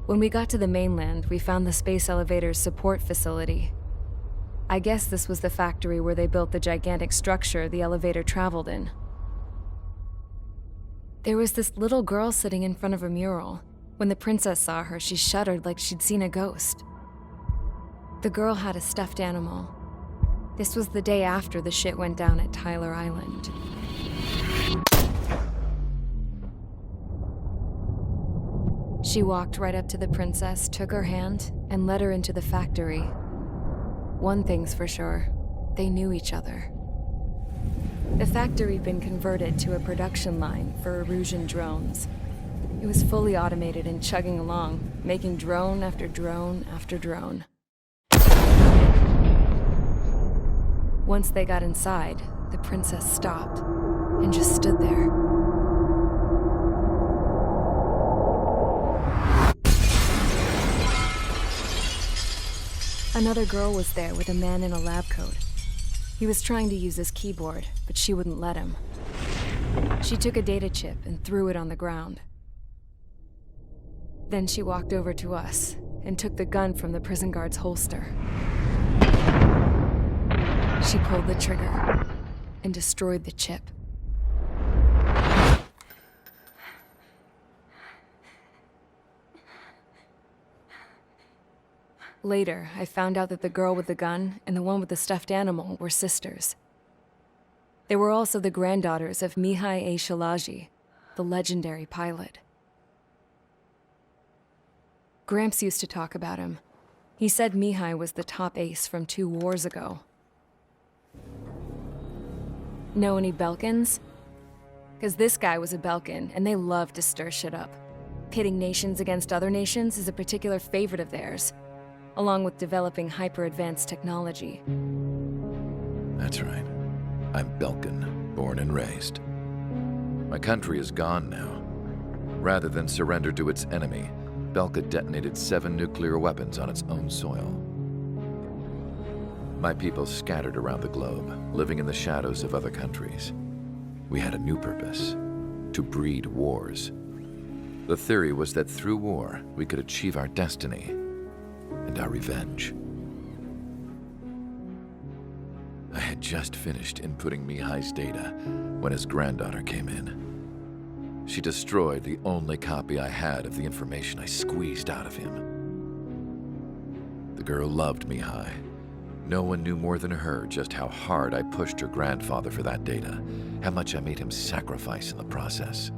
When we got to the mainland, we found the space elevator's support facility. I guess this was the factory where they built the gigantic structure the elevator traveled in. There was this little girl sitting in front of a mural. When the princess saw her, she shuddered like she'd seen a ghost. The girl had a stuffed animal. This was the day after the shit went down at Tyler Island. She walked right up to the princess, took her hand, and led her into the factory. One thing's for sure, they knew each other. The factory had been converted to a production line for Erusian drones. It was fully automated and chugging along, making drone after drone after drone. Once they got inside, the princess stopped and just stood there. Another girl was there with a man in a lab coat. He was trying to use his keyboard, but she wouldn't let him. She took a data chip and threw it on the ground. Then she walked over to us and took the gun from the prison guard's holster. She pulled the trigger and destroyed the chip. Later, I found out that the girl with the gun and the one with the stuffed animal were sisters. They were also the granddaughters of Mihai A. Shalaji, the legendary pilot. Gramps used to talk about him. He said Mihai was the top ace from 2 wars ago. Know any Belkans? Because this guy was a Belkan, and they love to stir shit up. Pitting nations against other nations is a particular favorite of theirs, along with developing hyper-advanced technology. That's right. I'm Belkan, born and raised. My country is gone now. Rather than surrender to its enemy, Belka detonated 7 nuclear weapons on its own soil. My people scattered around the globe, living in the shadows of other countries. We had a new purpose: to breed wars. The theory was that through war, we could achieve our destiny and our revenge. I had just finished inputting Mihai's data when his granddaughter came in. She destroyed the only copy I had of the information I squeezed out of him. The girl loved Mihai. No one knew more than her just how hard I pushed her grandfather for that data, how much I made him sacrifice in the process.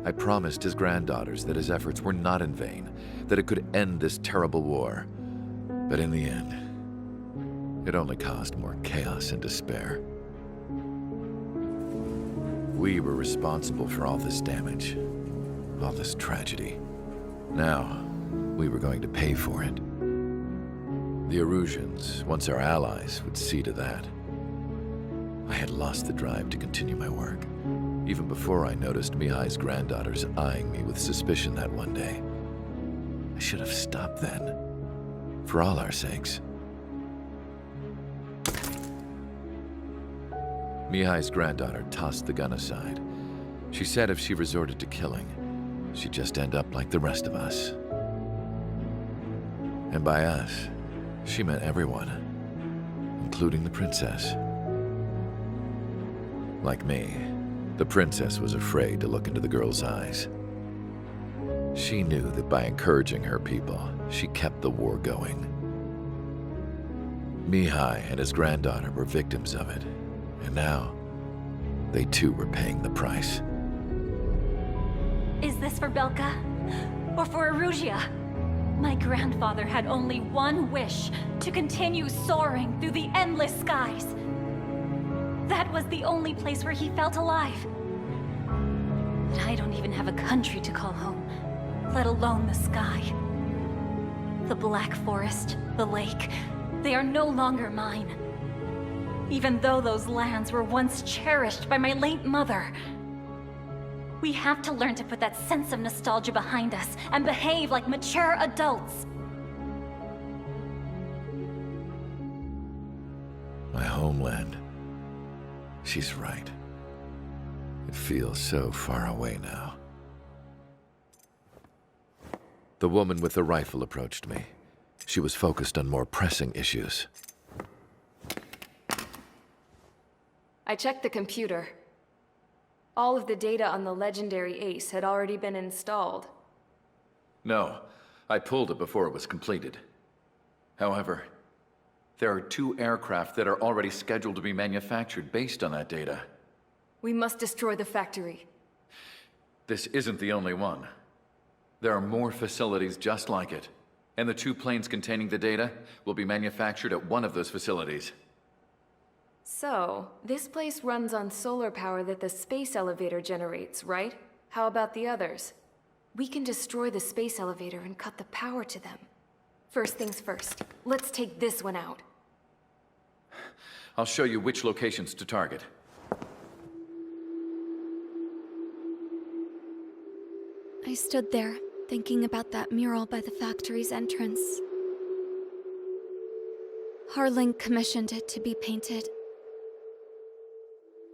I promised his granddaughters that his efforts were not in vain, that it could end this terrible war. But in the end, it only caused more chaos and despair. We were responsible for all this damage, all this tragedy. Now, we were going to pay for it. The Erusians, once our allies, would see to that. I had lost the drive to continue my work, even before I noticed Mihai's granddaughters eyeing me with suspicion that one day. I should have stopped then, for all our sakes. Mihai's granddaughter tossed the gun aside. She said if she resorted to killing, she'd just end up like the rest of us. And by us, she meant everyone, including the princess. Like me, the princess was afraid to look into the girl's eyes. She knew that by encouraging her people, she kept the war going. Mihai and his granddaughter were victims of it, and now they too were paying the price. Is this for Belka? Or for Erusia? My grandfather had only one wish: to continue soaring through the endless skies. That was the only place where he felt alive. But I don't even have a country to call home, let alone the sky. The Black Forest, the lake, they are no longer mine. Even though those lands were once cherished by my late mother. We have to learn to put that sense of nostalgia behind us and behave like mature adults. My homeland. She's right. It feels so far away now. The woman with the rifle approached me. She was focused on more pressing issues. I checked the computer. All of the data on the legendary Ace had already been installed. No, I pulled it before it was completed. However, there are 2 aircraft that are already scheduled to be manufactured based on that data. We must destroy the factory. This isn't the only one. There are more facilities just like it, and the 2 planes containing the data will be manufactured at one of those facilities. So, this place runs on solar power that the space elevator generates, right? How about the others? We can destroy the space elevator and cut the power to them. First things first, let's take this one out. I'll show you which locations to target. I stood there, thinking about that mural by the factory's entrance. Harling commissioned it to be painted.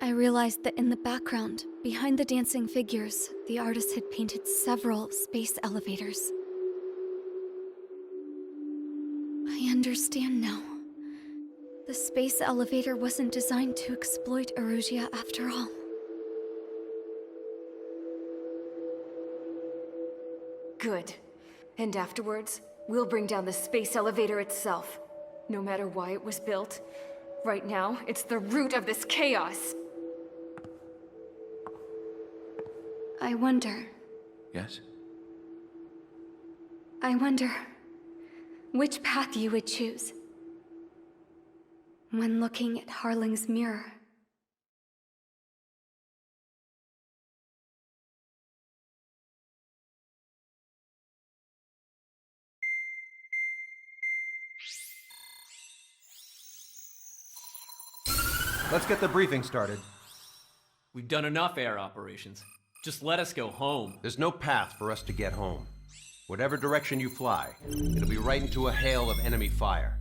I realized that in the background, behind the dancing figures, the artist had painted several space elevators. I understand now. The space elevator wasn't designed to exploit Erusia after all. Good. And afterwards, we'll bring down the space elevator itself. No matter why it was built, right now, it's the root of this chaos. I wonder Yes? which path you would choose when looking at Harling's mirror. Let's get the briefing started. We've done enough air operations. Just let us go home. There's no path for us to get home. Whatever direction you fly, it'll be right into a hail of enemy fire.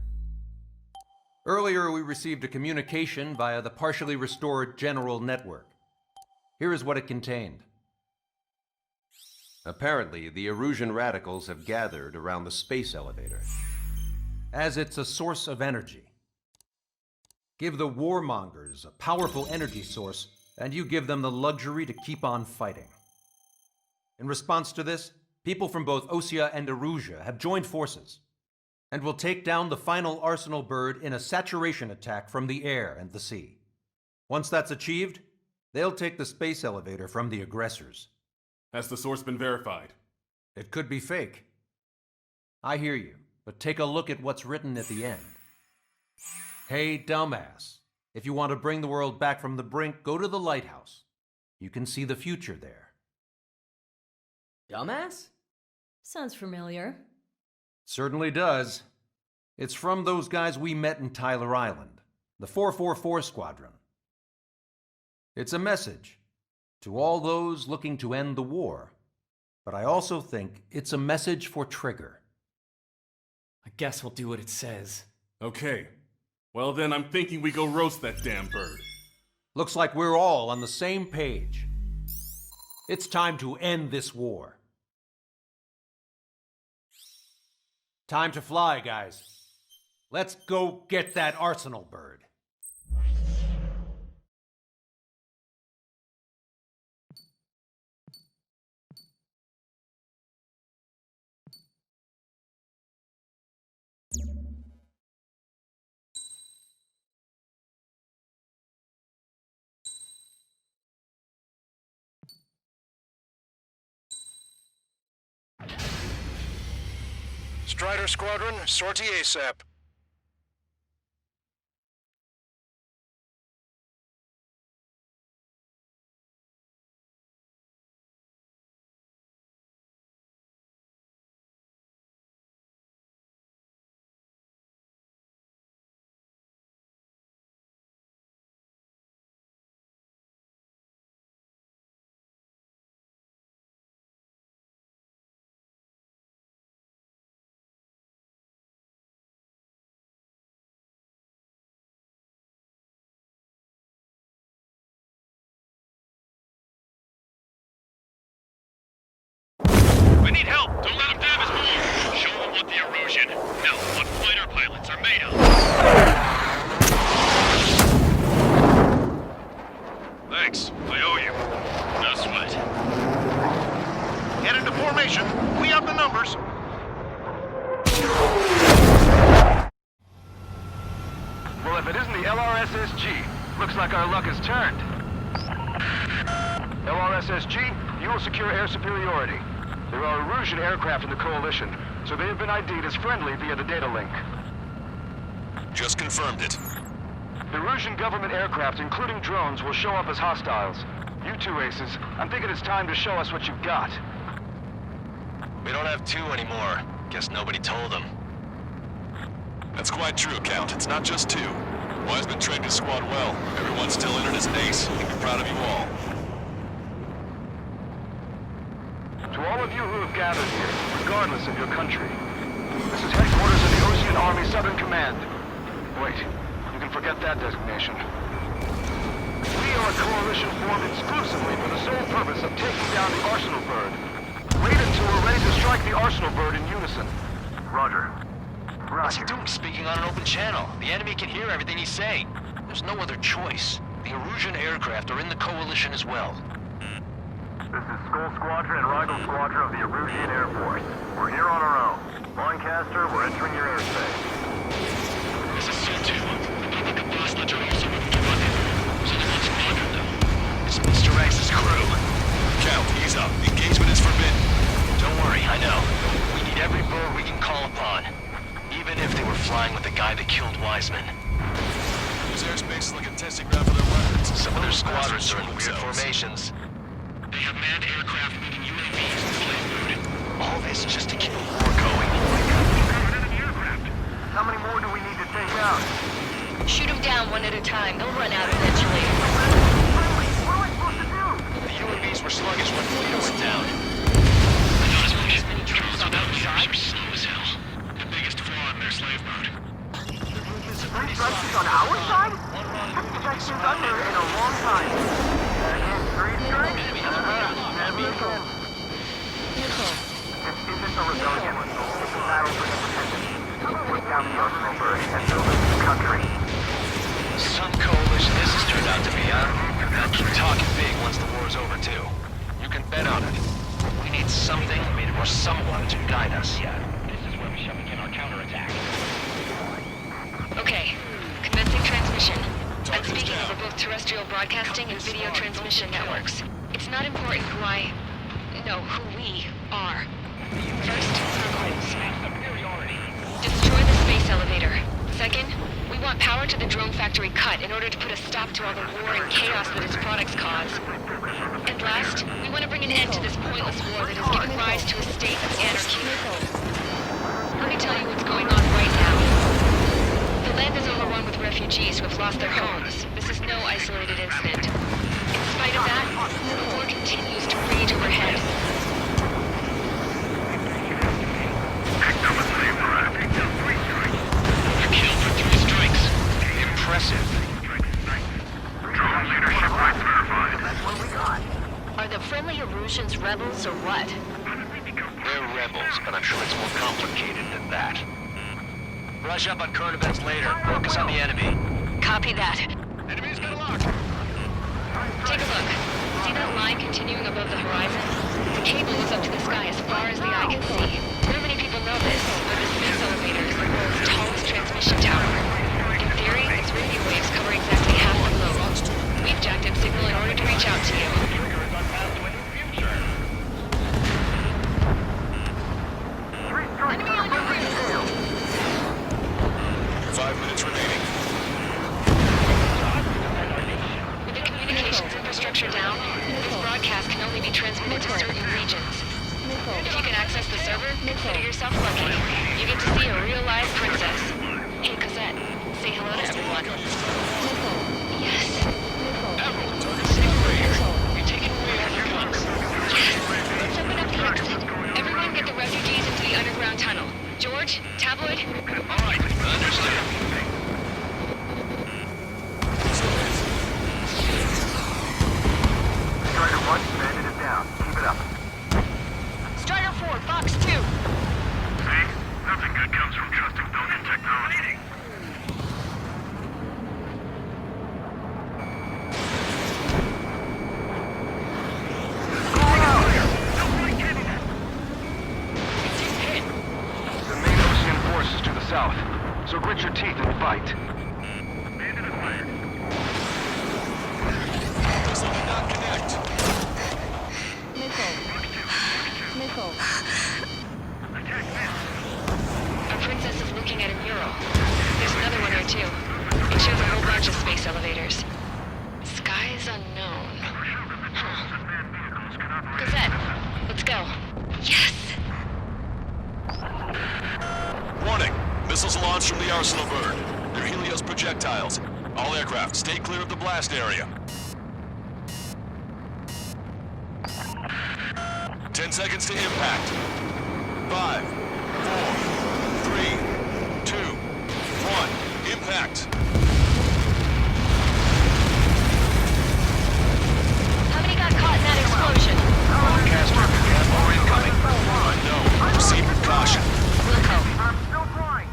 Earlier, we received a communication via the partially restored general network. Here is what it contained. Apparently, the Erusian radicals have gathered around the space elevator, as it's a source of energy. Give the warmongers a powerful energy source, and you give them the luxury to keep on fighting. In response to this, people from both Osea and Erusia have joined forces, and will take down the final Arsenal bird in a saturation attack from the air and the sea. Once that's achieved, they'll take the space elevator from the aggressors. Has the source been verified? It could be fake. I hear you, but take a look at what's written at the end. Hey, dumbass. If you want to bring the world back from the brink, go to the lighthouse. You can see the future there. Dumbass? Sounds familiar. Certainly does. It's from those guys we met in Tyler Island, the 444 Squadron. It's a message to all those looking to end the war, but I also think it's a message for Trigger. I guess we'll do what it says. Okay. Well then, I'm thinking we go roast that damn bird. Looks like we're all on the same page. It's time to end this war. Time to fly, guys. Let's go get that Arsenal bird. Strider Squadron, sortie ASAP. We need help! Don't let him damage Thanks. I owe you. No sweat. Head into formation. We have the numbers. Well, if it isn't the LRSSG, looks like our luck has turned. LRSSG, you will secure air superiority. There are Erusian aircraft in the Coalition, so they have been ID'd as friendly via the data link. Just confirmed it. The Erusian government aircraft, including drones, will show up as hostiles. You two aces, I'm thinking it's time to show us what you've got. We don't have two anymore. Guess nobody told them. That's quite true, Count. It's not just two. Wiseman trained his squad well. Everyone's still in it as an ace. He'd be proud of you all. To all of you who have gathered here, regardless of your country, this is headquarters of the Ocean Army Southern Command. Wait, you can forget that designation. We are a coalition formed exclusively for the sole purpose of taking down the Arsenal Bird. Wait until we're ready to strike the Arsenal Bird in unison. Roger. What's he doing speaking on an open channel? The enemy can hear everything he's saying. There's no other choice. The Erusian aircraft are in the Coalition as well. This is Skull Squadron and Rigel Squadron of the Erusian Air Force. We're here on our own. Lancaster, we're entering your airspace. This is C2. The public of Boston are also moving to run in. So the whole squadron, though. It's Mr. X's crew. Count, ease up. Engagement is forbidden. Don't worry, I know. We need every bird we can call upon. Even if they were flying with the guy that killed Wiseman. This airspace is like a testing ground for their weapons. Some of their squadrons are in weird formations. They have manned aircraft moving UAVs fully loaded. All this just to keep the war going. How many more do we need to take out? Shoot them down one at a time. They'll run out eventually. What am I supposed to do? The UAVs were sluggish when Toledo went down. I noticed when as many drones without leaders are slow as hell. The biggest flaw in their slave mode. Three strikes on our side? This is under in a long time. Three strikes? Never again. This isn't a rebellion. It's a battle for independence. Take down the Arsenal Bird and build a new country. Some coalition this has turned out to be, huh? They'll keep talking big once the war's over, too. You can bet on it. We need something or someone to guide us. Yeah, this is where we shall begin our counterattack. Okay, commencing transmission. I'm speaking over both terrestrial broadcasting and video transmission networks. It's not important who we are. First, our goals. Destroy the space elevator. Second, we want power to the drone factory cut in order to put a stop to all the war and chaos that its products cause. And last, we want to bring an end to this pointless war that has given rise to a state of anarchy. Let me tell you what's going on right now. The land is overrun with refugees who have lost their homes. This is no isolated incident. In spite of that, the war continues to rage overhead. You killed for 3 strikes. Impressive. Drone leadership right verified. Are the friendly Erusians rebels or what? They're rebels, but I'm sure it's more complicated than that. Brush up on current events later. Focus on the enemy. Copy that. Enemy's got a lock. Take a look. See that line continuing above the horizon? The cable goes up to the sky as far as the eye can see. Not many people know this, but the space elevator is the world's tallest transmission tower. In theory, its radio waves cover exactly half the globe. We've jacked up signal in order to reach out to you. Enemy on your rear. 5 minutes remaining. With the communications infrastructure down, this broadcast can only be transmitted to certain regions. If you can access the server, consider yourself lucky. You get to see a real live princess. Hey, Cosette, say hello to everyone. Yes. Admiral, target separator. You're taking away all your guns. Yes. Let's open up the exit. Everyone get the refugees into the underground tunnel. George, Tabloid. All right, understood. Strider 1, bandit is down. Keep it up. Strider 4, Fox 2. See? Nothing good comes from Our princess is looking at a mural. There's another one here too. It shows a whole bunch of space elevators. Skies unknown. Huh. Cosette, let's go. Yes! Warning! Missiles launched from the Arsenal bird. They're Helios projectiles. All aircraft, stay clear of the blast area. 10 seconds to impact. 5, 4, 3, 2, 1. Impact. How many got caught in that explosion? Broadcaster, Cap or incoming. Unknown. Proceed with caution. Wilco. I'm still flying.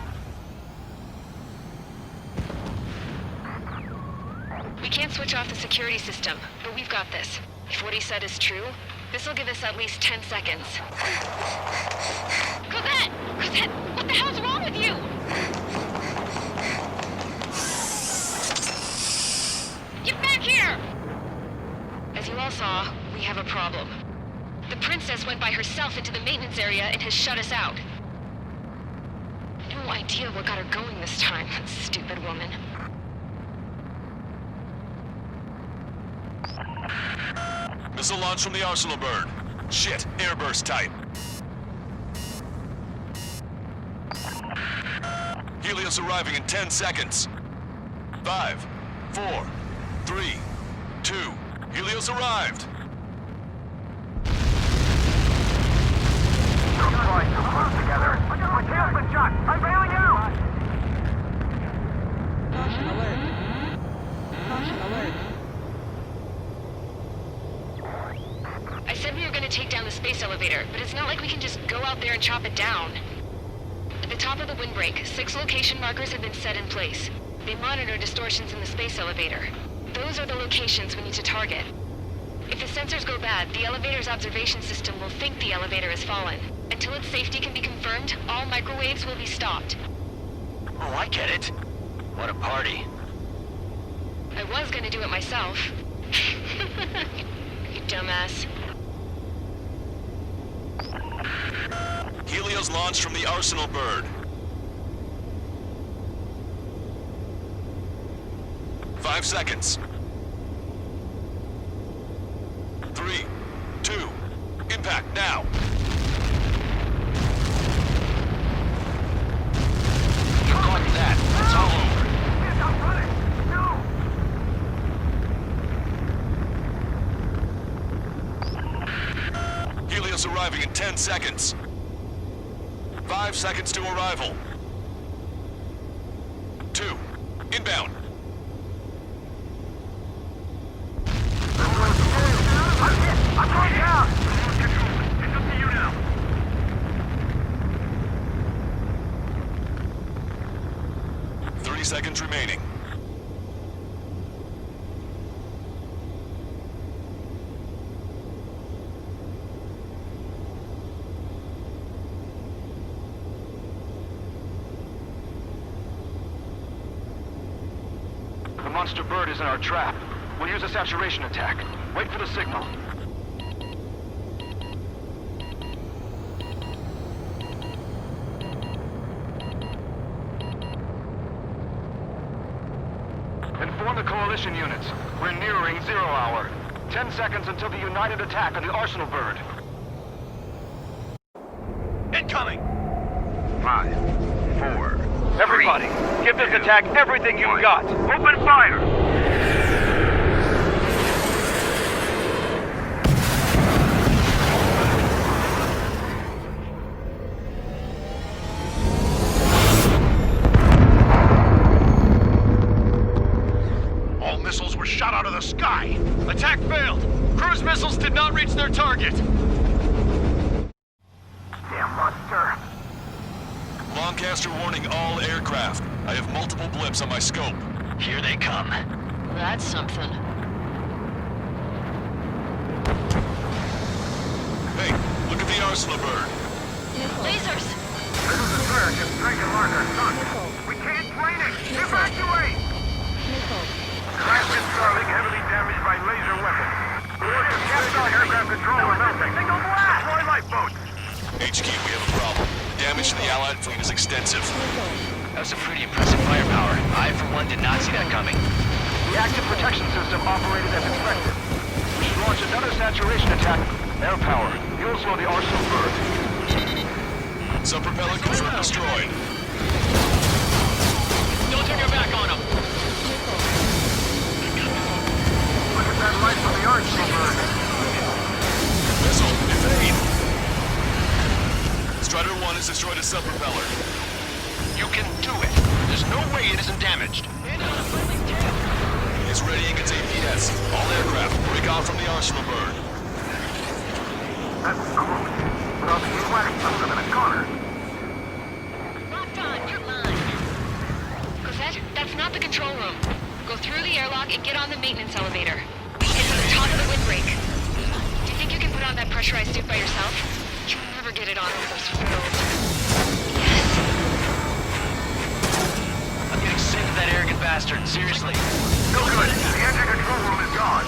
We can't switch off the security system, but we've got this. If what he said is true, this'll give us at least 10 seconds. Cosette! Cosette! What the hell's wrong with you? Get back here! As you all saw, we have a problem. The princess went by herself into the maintenance area and has shut us out. No idea what got her going this time, that stupid woman. Missile launch from the Arsenal bird. Shit, airburst type. Helios arriving in 10 seconds. 5, 4, 3, 2. Helios arrived. Don't fly so close together. My tail's been shot. I'm bailing out. Caution alert. Caution alert. I said we were going to take down the space elevator, but it's not like we can just go out there and chop it down. At the top of the windbreak, 6 location markers have been set in place. They monitor distortions in the space elevator. Those are the locations we need to target. If the sensors go bad, the elevator's observation system will think the elevator has fallen. Until its safety can be confirmed, all microwaves will be stopped. Oh, I get it. What a party. I was going to do it myself. You dumbass. Helios launched from the Arsenal bird. 5 seconds. 3, 2, impact now. You caught that. It's all over. No. Helios arriving in 10 seconds. 5 seconds to arrival. 2, inbound. I'm going down! It's up to you now. Seconds remaining. The monster bird is in our trap. We'll use a saturation attack. Wait for the signal. Inform the coalition units. We're nearing 0 hour. 10 seconds until the united attack on the Arsenal bird. Incoming! 5, 4, everybody, give this attack everything you've got. Open fire! All missiles were shot out of the sky. Attack failed. Cruise missiles did not reach their target. Damn monster. Lancaster warning all aircraft. I have multiple blips on my scope. Here they come. That's something. Hey, look at the Arsenal bird. Lasers! This is the bird just striking marker. Son, we can't plane it! Evacuate! Crash and Starling heavily damaged by laser weapons. Warriors captured aircraft control are melting. Single blast! Deploy lifeboats! Allied fleet is extensive. That was some pretty impressive firepower. I, for one, did not see that coming. The active protection system operated as expected. We should launch another saturation attack. Air power. You'll slow the arsenal bird. Sub-propeller confirmed destroyed. Don't turn your back on him. Look at that light from the arsenal bird. Missile, evade! Strider 1 has destroyed a sub-propeller. You can do it. There's no way it isn't damaged. It's readying its APS. All aircraft, break off from the arsenal bird. That's cool. But I'll be whacked them in a corner. Locked on, you're mine. Cosette, that's not the control room. Go through the airlock and get on the maintenance elevator. It's at the top of the windbreak. Do you think you can put on that pressurized suit by yourself? You'll never get it on with those frills. Yes. I'm getting sick of that arrogant bastard, seriously. No good. The engine control room is gone.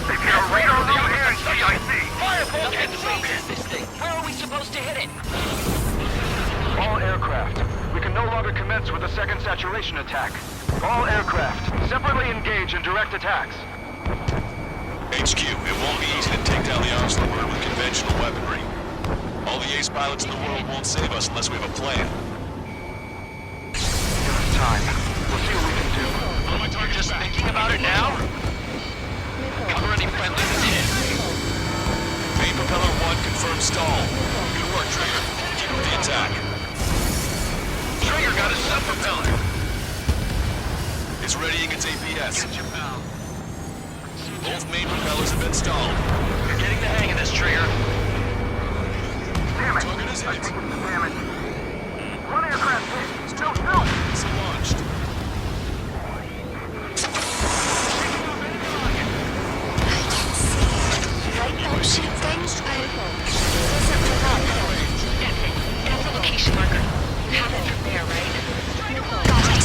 If you're a radar over here in CIC. Fireball can focus this thing. Where are we supposed to hit it? All aircraft. We can no longer commence with a second saturation attack. All aircraft, separately engage in direct attacks. HQ, it won't be easy to take down the arsenal bird with conventional weaponry. All the ace pilots in the world won't save us unless we have a plan. Give us time. We'll see what we can do. You're just thinking about it now? Cover any friendlies and hit. Main propeller 1 confirmed stall. Good work, Trigger. Keep up the attack. Trigger got a sub-propeller. It's readying its APS. Both main propellers have been stalled. You're getting the hang of this, Trigger. Damn it. Target is hit. Damage. One aircraft hit. No. Missile launched. Motion things? Doesn't live up. That's it. That's the location marker. You have it from there, right? Got it.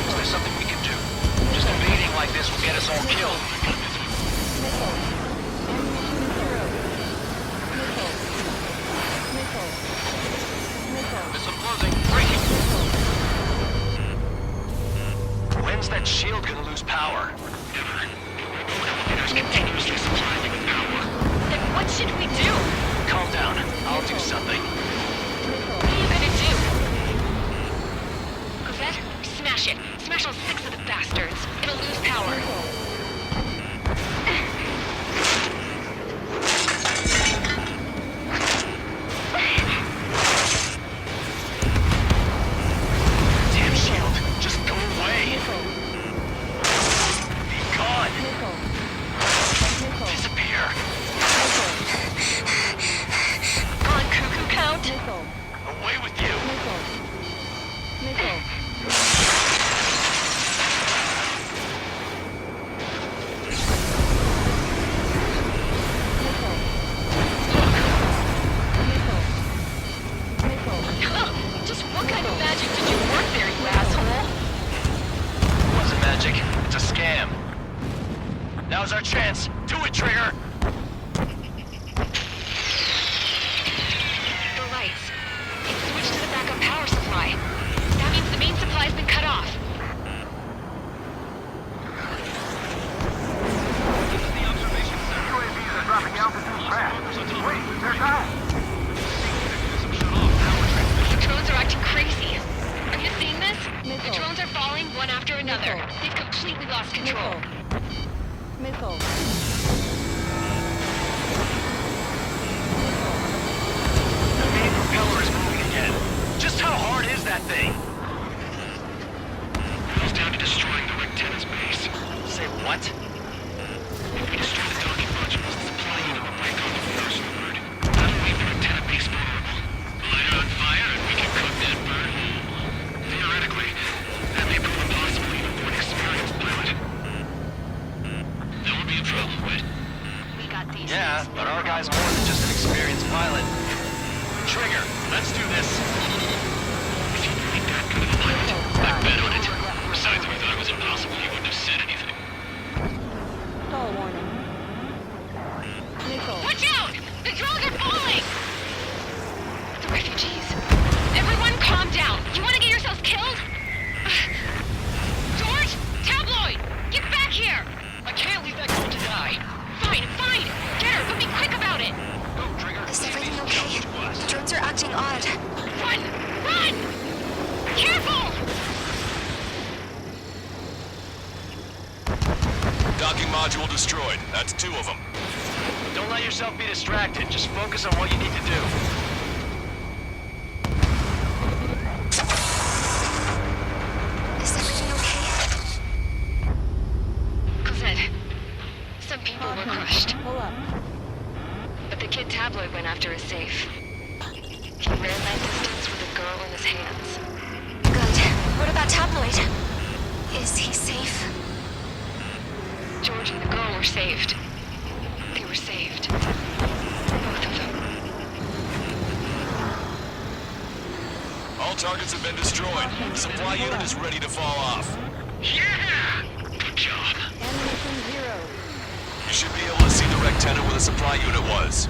Is there something we can do? Just invading like this will get us all killed. Missile closing. Breaking. When's that shield gonna lose power? Never. It is continuously supplying with power. Then what should we do? Calm down. I'll do something. What are you gonna do? Cosette, smash it. Smash all 6 of the bastards. It'll lose power. Damn shield. Just go away. Be gone. Disappear. On cuckoo count. Away with you. Just what kind of magic did you work there, you asshole? It wasn't magic. It's a scam. Now's our chance. Do it, Trigger. The lights. It's switched to the backup power supply. That means the main supply's been cut off. UAVs are dropping altitude fast. Wait, they're down. The drones are acting crazy. Are you seeing this? The drones are falling one after another. They've completely lost control. The main propeller is moving again. Just how hard is that thing? It's down to destroying the Rectenna's base. Say what? If we destroy the docking modules, the supply unit will break off the arsenal bird. That'll leave the Rectenna base vulnerable. Light it on fire and we can cook that bird whole. Theoretically, that may prove impossible even for an experienced pilot. That would be a problem, right? We got these. Yeah, but our guy's more than just an experienced pilot. Trigger, let's do this. If you need that good of a pilot, I bet on it. Besides, if you thought it was impossible, you wouldn't have said anything. Watch out! The drones are falling! module destroyed. That's 2 of them. Don't let yourself be distracted. Just focus on what you need to do. Is everything okay? Cosette, some people were crushed. Pull up. But the kid Tabloid went after a safe. He ran that distance with a girl in his hands. Good. What about Tabloid? Is he safe? George and the girl were saved. They were saved. Both of them. All targets have been destroyed. The supply unit is ready to fall off. Yeah! Good job. Ammunition 0. You should be able to see the rectenna where the supply unit was.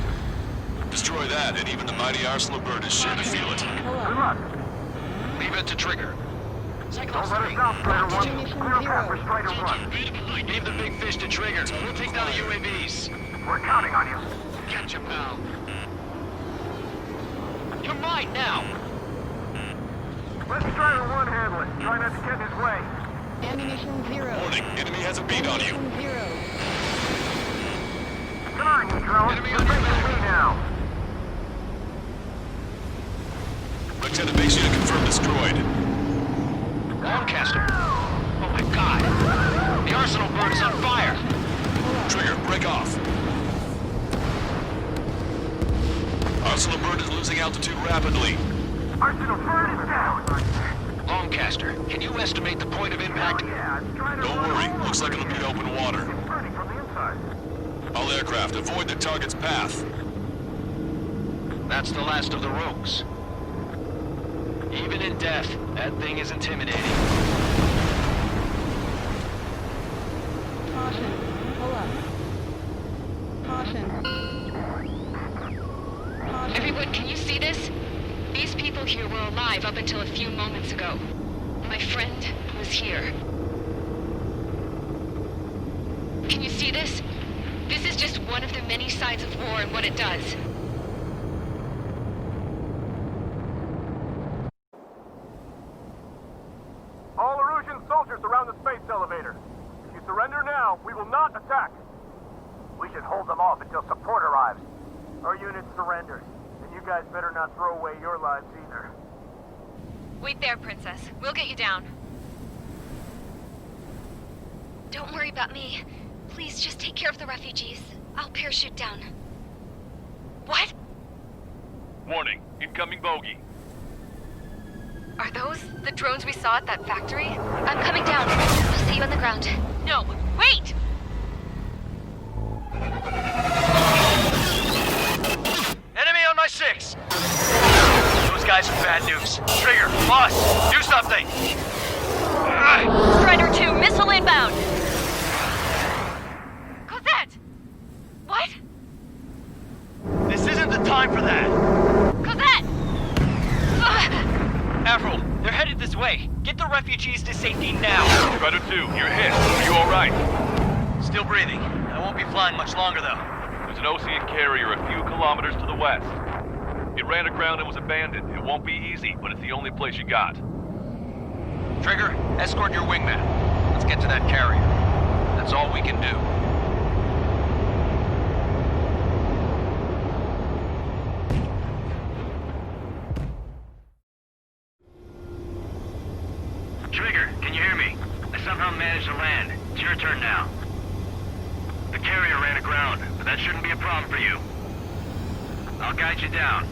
Destroy that, and even the mighty Arsenal bird is sure to feel it. Pull Good up. luck. Leave it to Trigger. Don't let us down, Strider 1. Ammunition Clear a path for 0. Strider 1. Leave the big fish to Trigger. We'll take down the UAVs. We're counting on you. Catch him, pal. You're mine now. Let Strider 1 handle it. Try not to get in his way. Ammunition 0. Warning, enemy has a beat on you. Ammunition 0. Come on, you drone. Enemy We're on your taking back. me now. Rectenna base unit confirmed destroyed. Lancaster. Oh my god. The Arsenal bird is on fire. Trigger, break off. Arsenal bird is losing altitude rapidly. Arsenal bird is down. Lancaster, can you estimate the point of impact? Don't worry, looks like it'll be open water. It's burning from the inside. All aircraft, avoid the target's path. That's the last of the rogues. Even in death, that thing is intimidating. Caution. Pull up. Caution. Caution. Everyone, can you see this? These people here were alive up until a few moments ago. My friend was here. Can you see this? This is just one of the many sides of war and what it does. All Erusian soldiers around the space elevator. If you surrender now, we will not attack. We should hold them off until support arrives. Our unit surrenders, and you guys better not throw away your lives either. Wait there, Princess. We'll get you down. Don't worry about me. Please just take care of the refugees. I'll parachute down. What? Warning, incoming bogey. Are those the drones we saw at that factory? I'm coming down. I'll see you on the ground. No, wait! Enemy on my 6! Those guys are bad news. Trigger, boss, do something! Strider 2, missile inbound! Cosette! What? This isn't the time for that! Cosette! Avril, they're headed this way. Get the refugees to safety now. Strider 2, you're hit. Are you alright? Still breathing. I won't be flying much longer, though. There's an Ocean carrier a few kilometers to the west. It ran aground and was abandoned. It won't be easy, but it's the only place you got. Trigger, escort your wingman. Let's get to that carrier. That's all we can do. Trigger, can you hear me? I somehow managed to land. It's your turn now. The carrier ran aground, but that shouldn't be a problem for you. I'll guide you down.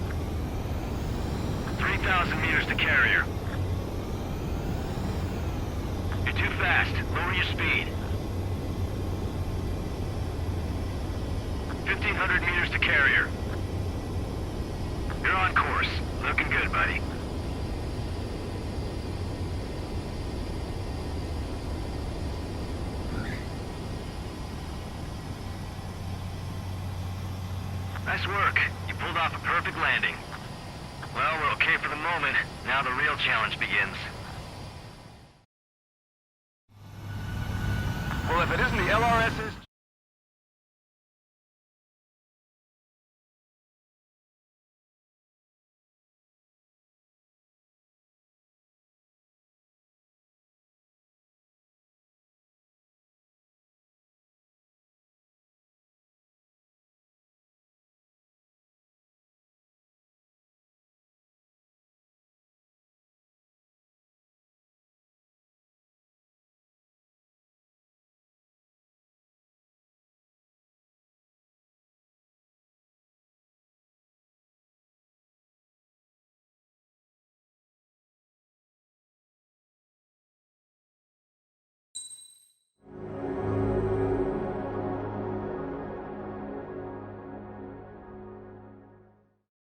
3,000 meters to carrier. You're too fast. Lower your speed. 1,500 meters to carrier. You're on course. Looking good, buddy. Nice work. You pulled off a perfect landing. Well, we're okay for the moment. Now the real challenge begins. Well, if it isn't the LRS's